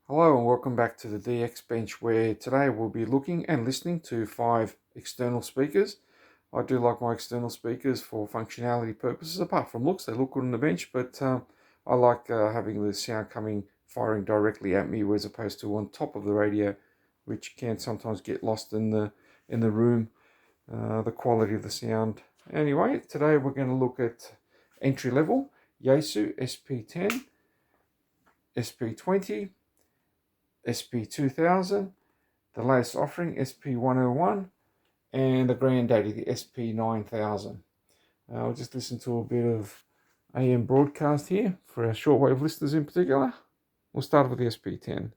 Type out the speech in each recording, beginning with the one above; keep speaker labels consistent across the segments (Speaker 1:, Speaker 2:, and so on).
Speaker 1: Hello and welcome back to the DX Bench, where today we'll be looking and listening to 5 external speakers. I do like my external speakers for functionality purposes. Apart from looks, they look good on the bench, but I like having the sound firing directly at me as opposed to on top of the radio, which can sometimes get lost in the room, the quality of the sound. Anyway, today we're going to look at entry level Yaesu SP10, SP20, SP2000, the latest offering SP101, and the granddaddy, the SP9000. We'll just listen to a bit of AM broadcast here for our shortwave listeners in particular. We'll start with the SP10.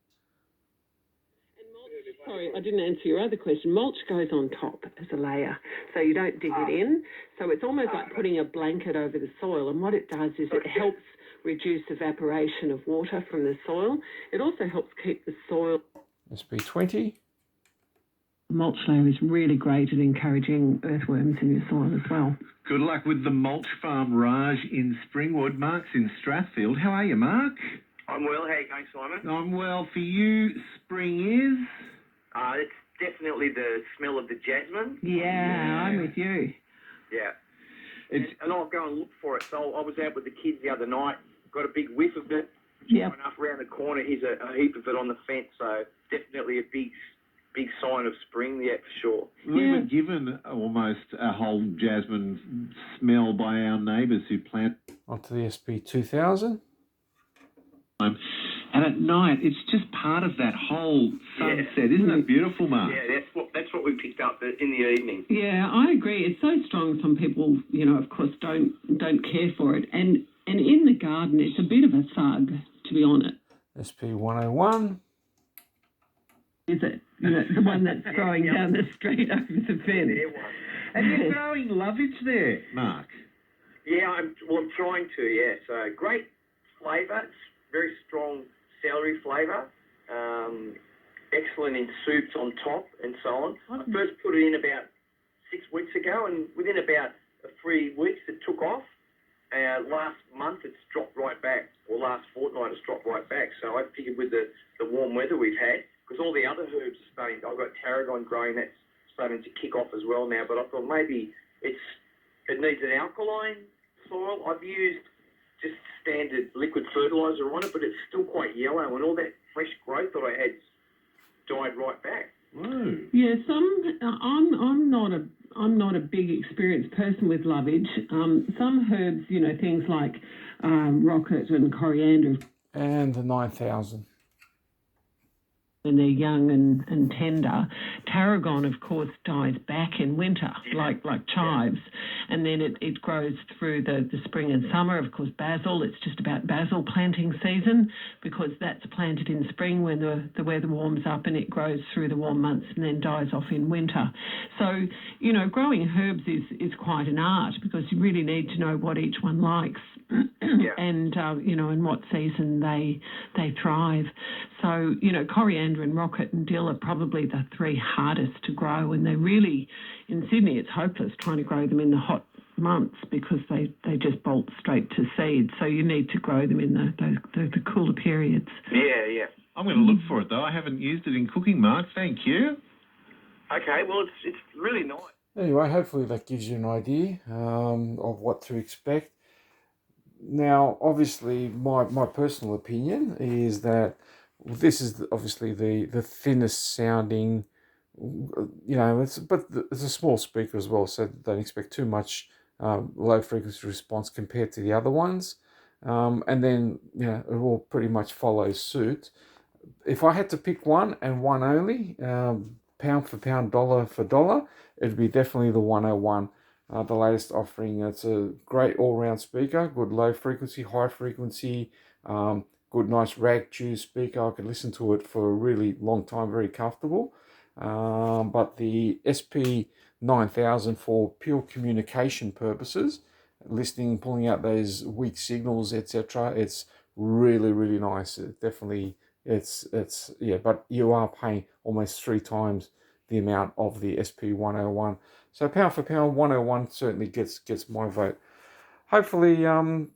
Speaker 2: Sorry, I didn't answer your other question. Mulch goes on top as a layer, so you don't dig it in. So it's almost like putting a blanket over the soil, and what it does is it helps reduce evaporation of water from the soil. It also helps keep the soil...
Speaker 1: SP20.
Speaker 2: Mulch layer is really great at encouraging earthworms in your soil as well.
Speaker 3: Good luck with the mulch farm, Raj in Springwood. Mark's in Strathfield. How are you, Mark?
Speaker 4: I'm well. How are you going, Simon?
Speaker 3: I'm well. For you, spring is?
Speaker 4: It's definitely the smell of the jasmine.
Speaker 2: Yeah, I'm with you.
Speaker 4: Yeah. And I'll go and look for it. So I was out with the kids the other night, got a big whiff of it.
Speaker 2: Yeah.
Speaker 4: Enough around the corner, here's a heap of it on the fence. So definitely a big sign of spring, yeah, for sure.
Speaker 3: We were given almost a whole jasmine smell by our neighbours who plant.
Speaker 1: Onto the SP2000.
Speaker 3: And at night, it's just part of that whole sunset. Isn't it beautiful, Mark?
Speaker 4: Yeah, that's what we picked up in the evening.
Speaker 2: Yeah, I agree. It's so strong. Some people, of course, don't care for it. And in the garden, it's a bit of a thug, to be honest.
Speaker 1: SP101.
Speaker 2: Is it? The one that's growing down the street over the fence.
Speaker 3: And you're growing lovage there, Mark.
Speaker 4: Yeah, I'm trying to, yeah. So great flavour. It's very strong celery flavour. Excellent in soups on top and so on. I first put it in about 6 weeks ago, and within about 3 weeks it took off. Last month it's dropped right back, or last fortnight it's dropped right back. So I figured with the warm weather we've had, because all the other herbs are starting, I've got tarragon growing, that's starting to kick off as well now, but I thought maybe it needs an alkaline soil. I've used just standard liquid fertiliser on it, but it's still quite yellow, and all that fresh growth that I had died right back.
Speaker 3: Whoa.
Speaker 2: Yeah, I'm not a big experienced person with lovage. Some herbs, things like rocket and coriander,
Speaker 1: And the 9000.
Speaker 2: when they're young and tender. Tarragon, of course, dies back in winter, like chives, and then it grows through the spring and summer. Of course, basil, it's just about basil planting season, because that's planted in spring when the weather warms up, and it grows through the warm months and then dies off in winter. So, growing herbs is quite an art, because you really need to know what each one likes. And in what season they thrive. So coriander and rocket and dill are probably the 3 hardest to grow, and they're really, in Sydney it's hopeless trying to grow them in the hot months, because they just bolt straight to seed. So you need to grow them in the cooler periods.
Speaker 4: Yeah.
Speaker 3: I'm going to look for it, though. I haven't used it in cooking, Mark. Thank you.
Speaker 4: Okay, well it's really nice.
Speaker 1: Anyway, hopefully that gives you an idea of what to expect. Now, obviously, my personal opinion is that this is obviously the thinnest sounding, it's a small speaker as well, so don't expect too much low frequency response compared to the other ones. And then, it all pretty much follows suit. If I had to pick one and one only, pound for pound, dollar for dollar, it'd be definitely the 101. The latest offering. It's a great all-round speaker, good low frequency, high frequency, good nice rag chew speaker. I could listen to it for a really long time, very comfortable. But the SP9000 for pure communication purposes, listening, pulling out those weak signals, etc., it's really, really nice. It definitely, but you are paying almost 3 times the amount of the SP101. So pound for pound, 101 certainly gets my vote. Hopefully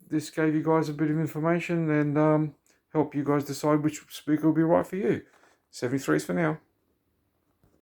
Speaker 1: this gave you guys a bit of information, and help you guys decide which speaker will be right for you. 73s for now.